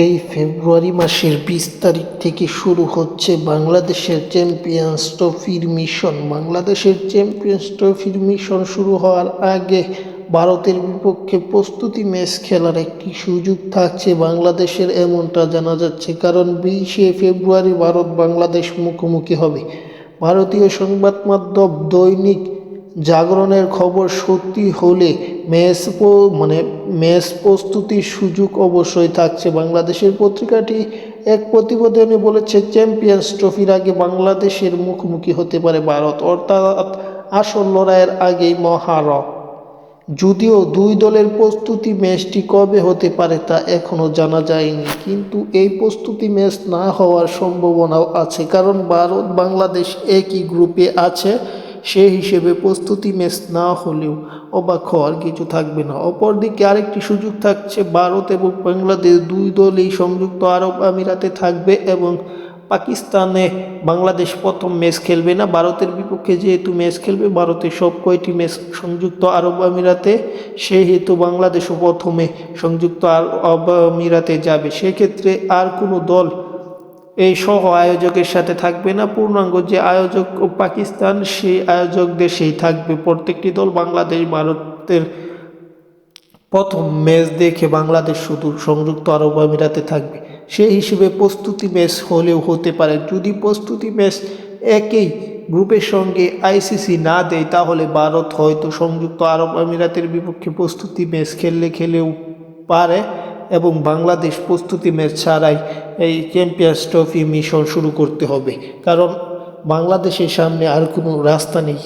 এই ফেব্রুয়ারি মাসের ২০ তারিখ থেকে শুরু হচ্ছে বাংলাদেশের চ্যাম্পিয়ন্স ট্রফির মিশন। বাংলাদেশের চ্যাম্পিয়ন্স ট্রফির মিশন শুরু হওয়ার আগে ভারতের বিপক্ষে প্রস্তুতি ম্যাচ খেলার একটি সুযোগ থাকছে বাংলাদেশের, এমনটা জানা যাচ্ছে। কারণ ২০শে ফেব্রুয়ারি ভারত বাংলাদেশ মুখোমুখি হবে। ভারতীয় সংবাদ মাধ্যম দৈনিক জাগরণের খবর সত্যি হলে ম্যাচ প্রস্তুতির সুযোগ অবশ্যই থাকছে। বাংলাদেশের পত্রিকাটি এক প্রতিবেদনে বলেছে, চ্যাম্পিয়ন্স ট্রফির আগে বাংলাদেশের মুখোমুখি হতে পারে ভারত, অর্থাৎ আসল লড়াইয়ের আগেই মহারণ। যদিও দুই দলের প্রস্তুতি ম্যাচটি কবে হতে পারে তা এখনও জানা যায়নি, কিন্তু এই প্রস্তুতি ম্যাচ না হওয়ার সম্ভাবনাও আছে, কারণ ভারত বাংলাদেশ একই গ্রুপে আছে। সেই হিসেবে প্রস্তুতি ম্যাচ না হলেও অবাক হওয়ার কিছু থাকবে না। অপরদিকে আরেকটি সুযোগ থাকছে, ভারত এবং বাংলাদেশ দুই দলই সংযুক্ত আরব আমিরাতে থাকবে এবং পাকিস্তানে বাংলাদেশ প্রথম ম্যাচ খেলবে না। ভারতের বিপক্ষে যেহেতু ম্যাচ খেলবে, ভারতের সব কয়টি ম্যাচ সংযুক্ত আরব আমিরাতে, সেহেতু বাংলাদেশও প্রথমে সংযুক্ত আরব আমিরাতে যাবে। সেক্ষেত্রে আর কোনো দল এই সহ আয়োজকের সাথে থাকবে না। পূর্ণাঙ্গ যে আয়োজক পাকিস্তান, সেই আয়োজক দেশেই থাকবে প্রত্যেকটি দল। বাংলাদেশ ভারতের প্রথম ম্যাচ দেখে বাংলাদেশ শুধু সংযুক্ত আরব আমিরাতে থাকবে। সেই হিসেবে প্রস্তুতি ম্যাচ হলেও হতে পারে। যদি প্রস্তুতি ম্যাচ একই গ্রুপের সঙ্গে আইসিসি না দেয়, তাহলে ভারত হয়তো সংযুক্ত আরব আমিরাতের বিপক্ষে প্রস্তুতি ম্যাচ খেলেও পারে এবং বাংলাদেশ প্রস্তুতি ম্যাচ ছাড়াই এই চ্যাম্পিয়ন্স ট্রফি মিশন শুরু করতে হবে, কারণ বাংলাদেশের সামনে আর কোনো রাস্তা নেই।